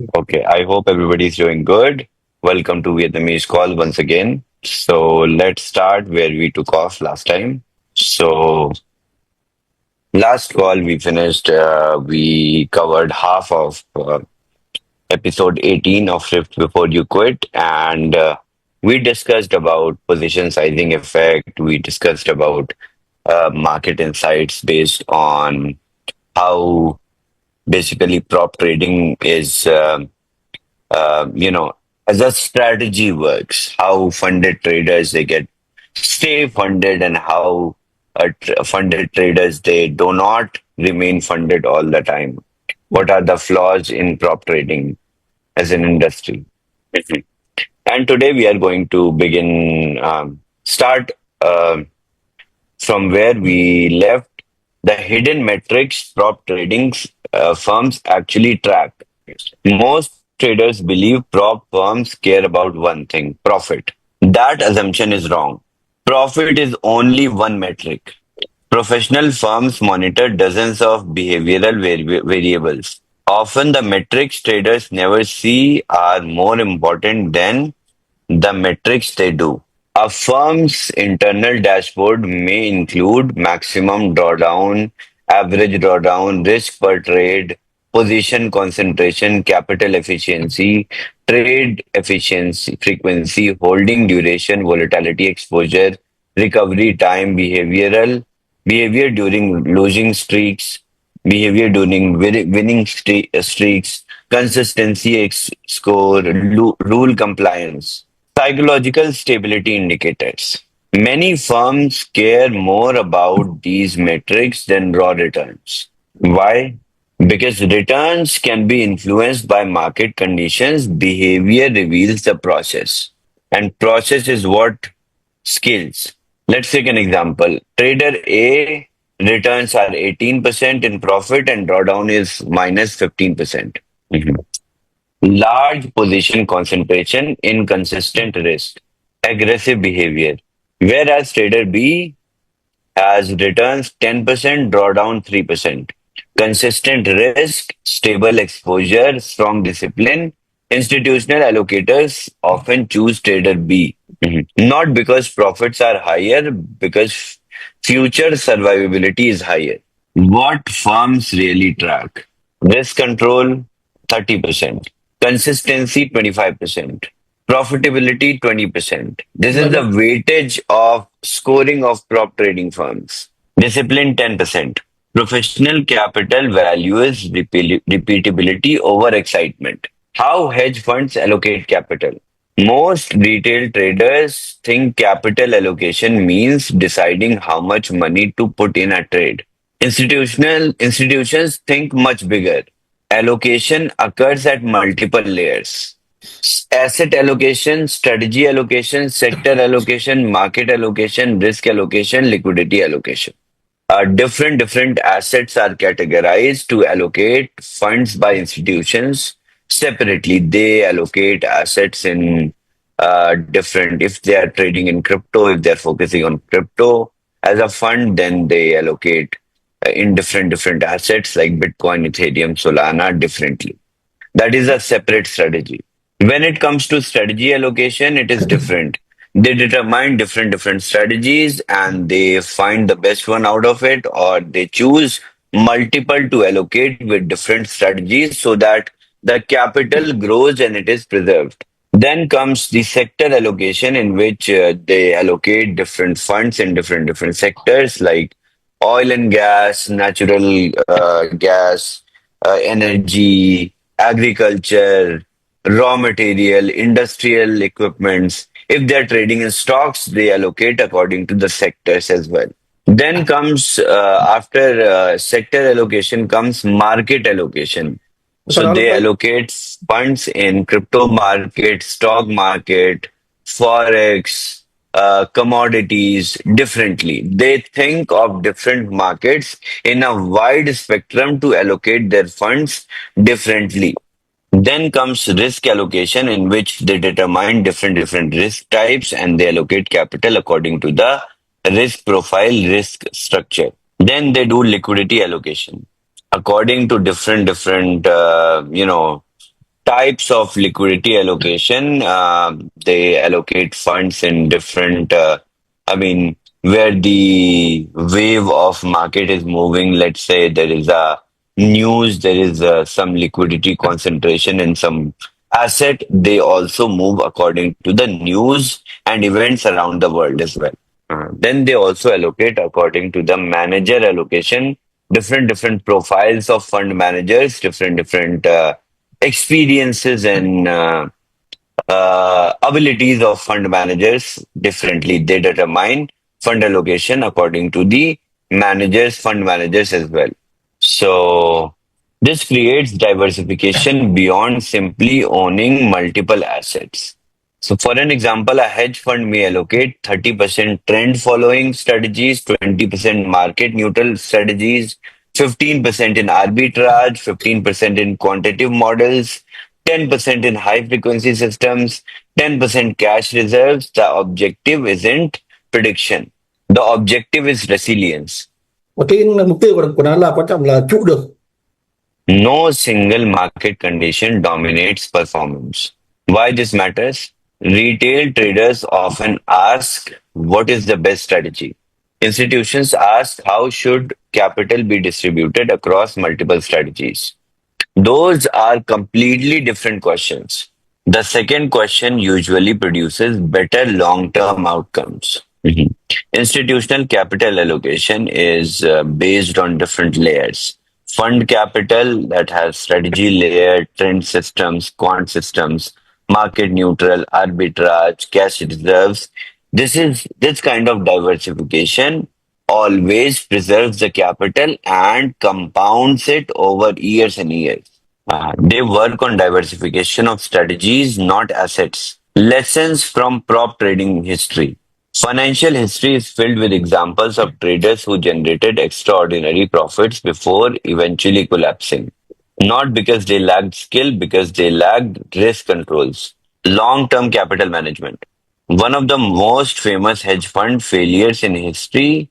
Okay, I hope everybody's doing good. Welcome to Vietnamese call once again. So let's start where we took off last time. So last call we finished, we covered half of episode 18 of Shift Before You Quit, and we discussed about position sizing effect. We discussed about market insights based on how basically prop trading is. As a strategy works, how funded traders they get stay funded and how funded traders they do not remain funded all the time. What are the flaws in prop trading as an industry? Mhm. And today we are going to start from where we left. The hidden metrics prop trading firms actually track. Most traders believe prop firms care about one thing: profit. That assumption is wrong. Profit is only one metric. Professional firms monitor dozens of behavioral variables. Often, the metrics traders never see are more important than the metrics they do. A firm's internal dashboard may include maximum drawdown, average drawdown, risk per trade, position concentration, capital efficiency, trade efficiency, frequency, holding duration, volatility exposure, recovery time, behavior during losing streaks, behavior during winning streaks, consistency score, rule compliance. Psychological stability indicators. Many firms care more about these metrics than raw returns. Why? Because returns can be influenced by market conditions, behavior reveals the process. And process is what scales. Let's take an example. Trader A returns are 18% in profit and drawdown is minus 15%. Mhm. Large position concentration, inconsistent risk, aggressive behavior. Whereas trader B has returns 10%, drawdown 3%. Consistent risk, stable exposure, strong discipline. Institutional allocators often choose trader B. Mhm. Not because profits are higher, because future survivability is higher. What firms really track? Risk control 30%, consistency 25%, profitability 20%. This is the weightage of scoring of prop trading firms. Discipline 10%. Professional capital values repeatability over excitement. How hedge funds allocate capital. Most retail traders think capital allocation means deciding how much money to put in a trade. Institutional institutions think much bigger. Allocation occurs at multiple layers. Asset allocation, strategy allocation, sector allocation, market allocation, risk allocation, liquidity allocation. Different assets are categorized to allocate funds by institutions separately. They allocate assets in different. If they are trading in crypto, if they are focusing on crypto as a fund, then they allocate in different assets like Bitcoin, Ethereum, Solana differently. That is a separate strategy. When it comes to strategy allocation, it is different. They determine different strategies and they find the best one out of it, or they choose multiple to allocate with different strategies so that the capital grows and it is preserved. Then comes the sector allocation, in which they allocate different funds in different sectors like oil and gas, natural gas, energy, agriculture, raw material, industrial equipments. If they're trading in stocks, they allocate according to the sectors as well. Then comes after sector allocation comes market allocation. Sir, So all they like allocate funds in crypto market, stock market, forex, commodities differently. They think of different markets in a wide spectrum to allocate their funds differently. Then comes risk allocation, in which they determine different risk types and they allocate capital according to the risk profile, risk structure. Then they do liquidity allocation according to different types of liquidity allocation. They allocate funds in different, I mean, where the wave of market is moving. Let's say there is a news, there is some liquidity concentration in some asset. They also move according to the news and events around the world as well. Then they also allocate according to the manager allocation, different profiles of fund managers, different experiences and abilities of fund managers differently. They determine fund allocation according to the fund managers as well. So this creates diversification beyond simply owning multiple assets. So for an example, a hedge fund may allocate 30% trend following strategies, 20% market neutral strategies, 15% in arbitrage, 15% in quantitative models, 10% in high frequency systems, 10% cash reserves. The objective isn't prediction. The objective is resilience. Và cái mục tiêu của nó là quan trọng là trụ được. No single market condition dominates performance. Why this matters? Retail traders often ask, what is the best strategy? Institutions ask, how should capital be distributed across multiple strategies? Those are completely different questions. The second question usually produces better long term outcomes. Mhm. Institutional capital allocation is based on different layers. Fund capital that has strategy layer, trend systems, quant systems, market neutral, arbitrage, cash reserves. This kind of diversification always preserves the capital and compounds it over years and years. They work on diversification of strategies, not assets. Lessons from prop trading history. Financial history is filled with examples of traders who generated extraordinary profits before eventually collapsing. Not because they lacked skill, because they lacked risk controls. Long term capital management. One of the most famous hedge fund failures in history,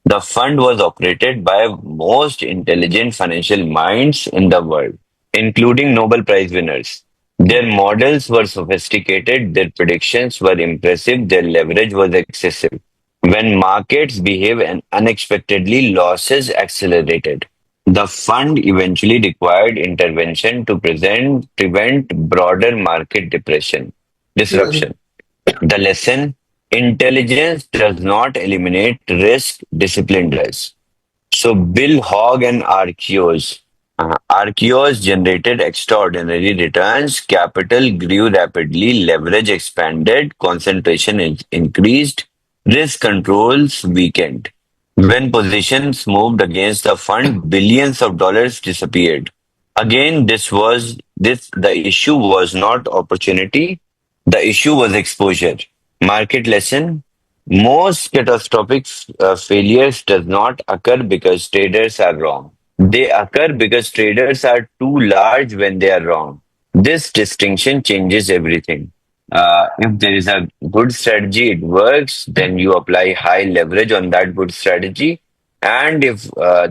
the fund was operated by most intelligent financial minds in the world, including Nobel Prize winners. Their models were sophisticated, their predictions were impressive, their leverage was excessive. When markets behave and unexpectedly, losses accelerated. The fund eventually required intervention to prevent broader market disruption. The lesson: intelligence does not eliminate risk, discipline does. So Bill Hogg and Archeos. Archeos generated extraordinary returns, capital grew rapidly, leverage expanded, concentration increased, risk controls weakened. When positions moved against the fund, billions of dollars disappeared. Again, this the issue was not opportunity, the issue was exposure. Market lesson: most catastrophic failures does not occur because traders are wrong. They occur because traders are too large when they are wrong. This distinction changes everything. If there is a good strategy, it works, then you apply high leverage on that good strategy. And if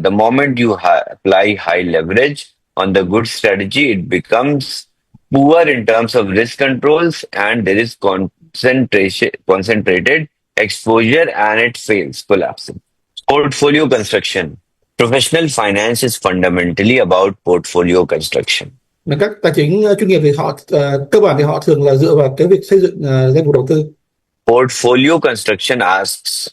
the moment you apply high leverage on the good strategy, it becomes poor in terms of risk controls and there is concentrated exposure and it fails, collapsing. Portfolio construction. Professional finance is fundamentally about portfolio construction. Mà các tài chính chuyên nghiệp thì họ cơ bản thì họ thường là dựa vào cái việc xây dựng danh mục đầu tư. Portfolio construction asks,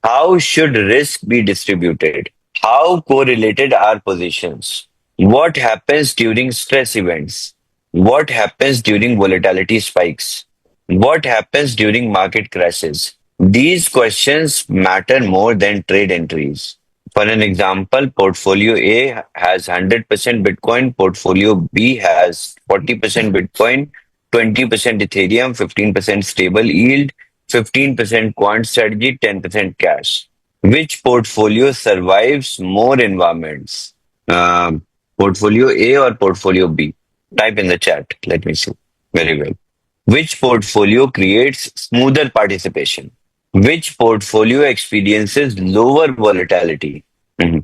how should risk be distributed? How correlated are positions? What happens during stress events? What happens during volatility spikes? What happens during market crashes? These questions matter more than trade entries. For an example, portfolio A has 100% Bitcoin, portfolio B has 40% Bitcoin, 20% Ethereum, 15% stable yield, 15% quant strategy, 10% cash. Which portfolio survives more environments? Portfolio A or portfolio B? Type in the chat. Let me see. Very well. Which portfolio creates smoother participation? Which portfolio experiences lower volatility? Mhm.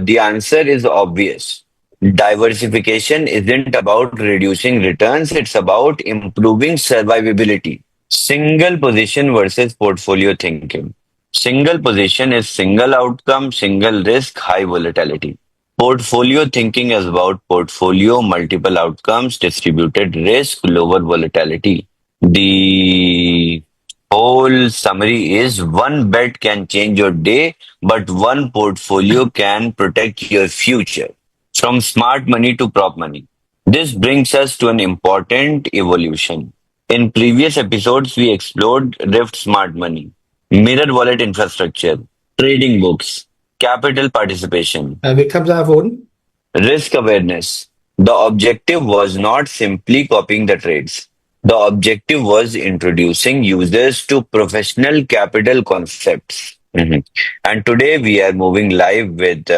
The answer is obvious. Diversification isn't about reducing returns, it's about improving survivability. Single position versus portfolio thinking. Single position is single outcome, single risk, high volatility. Portfolio thinking is about portfolio, multiple outcomes, distributed risk, lower volatility. The whole summary is one bet can change your day, but one portfolio can protect your future. From smart money to prop money. This brings us to an important evolution. In previous episodes, we explored Rift Smart Money, mirror wallet infrastructure, trading books, capital participation, Việc tham gia vốn. risk awareness. The objective was not simply copying the trades. The objective was introducing users to professional capital concepts. Mhm. And today we are moving live with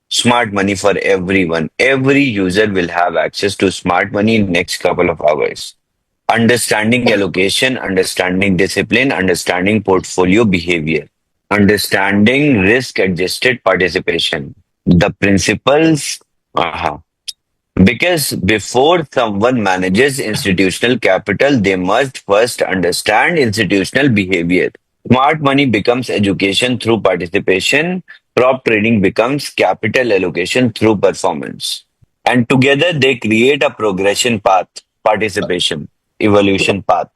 smart money for everyone. Every user will have access to smart money in next couple of hours. Understanding allocation, understanding discipline, understanding portfolio behavior, understanding risk adjusted participation. The principles. uh Because before someone manages institutional capital, they must first understand institutional behavior. Smart money becomes education through participation. Prop trading becomes capital allocation through performance. And together they create a progression path, participation, evolution path.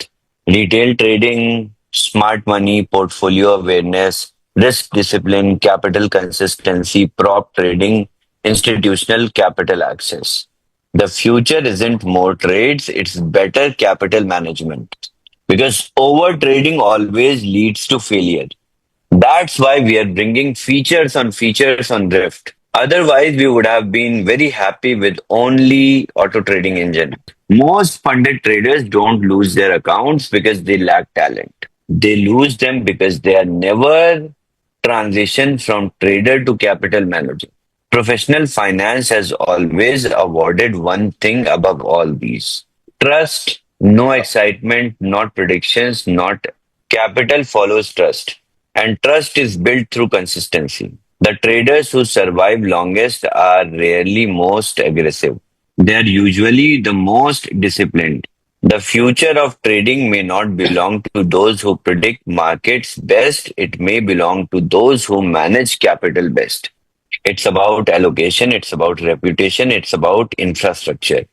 Retail trading, smart money, portfolio awareness, risk discipline, capital consistency, prop trading, institutional capital access. The future isn't more trades, it's better capital management. Because over trading always leads to failure. That's why we are bringing features on Drift. Otherwise, we would have been very happy with only auto trading engine. Most funded traders don't lose their accounts because they lack talent. They lose them because they are never transitioned from trader to capital manager. Professional finance has always awarded one thing above all these: trust, no excitement, not predictions, not capital follows trust. And trust is built through consistency. The traders who survive longest are rarely most aggressive. They are usually the most disciplined. The future of trading may not belong to those who predict markets best, it may belong to those who manage capital best. It's about allocation, it's about reputation, it's about infrastructure.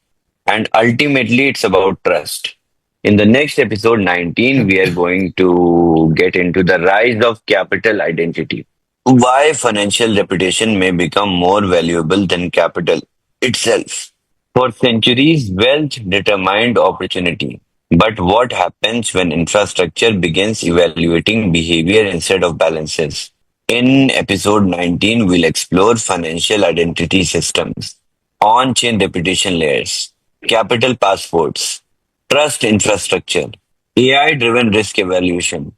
And ultimately, it's about trust. In the next episode 19, we are going to get into the rise of capital identity. Why financial reputation may become more valuable than capital itself. For centuries, wealth determined opportunity. But what happens when infrastructure begins evaluating behavior instead of balances? In episode 19, we'll explore financial identity systems, on chain reputation layers, capital passports, trust infrastructure, AI driven risk evaluation,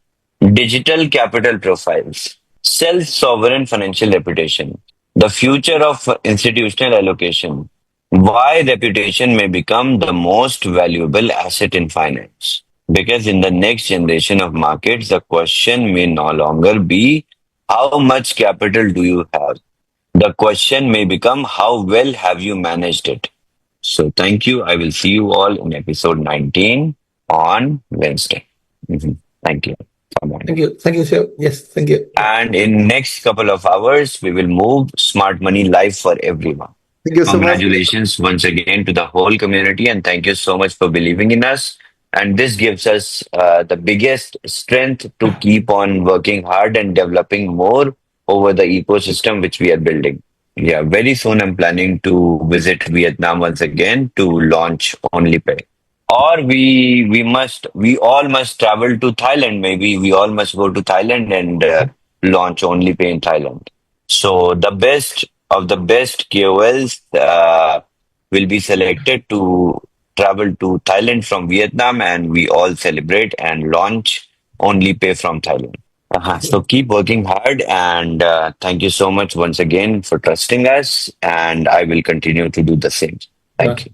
digital capital profiles, self sovereign financial reputation, the future of institutional allocation, why reputation may become the most valuable asset in finance. Because in the next generation of markets, the question may no longer be how much capital do you have? The question may become how well have you managed it? So thank you. I will see you all in episode 19 on Wednesday. Mhm. Thank you. Bye-bye. Thank you, sir. Yes, thank you. And in next couple of hours, we will move smart money live for everyone. Thank you so much. Congratulations once again to the whole community, and thank you so much for believing in us. And this gives us the biggest strength to keep on working hard and developing more over the ecosystem which we are building. Yeah, very soon I'm planning to visit Vietnam once again to launch OnlyPay. Or we all must travel to Thailand. Maybe we all must go to Thailand and launch OnlyPay in Thailand. So the best of the best KOLs will be selected to travel to Thailand from Vietnam, and we all celebrate and launch OnlyPay from Thailand. So keep working hard, and thank you so much once again for trusting us, and I will continue to do the same. Vâng. Thank you.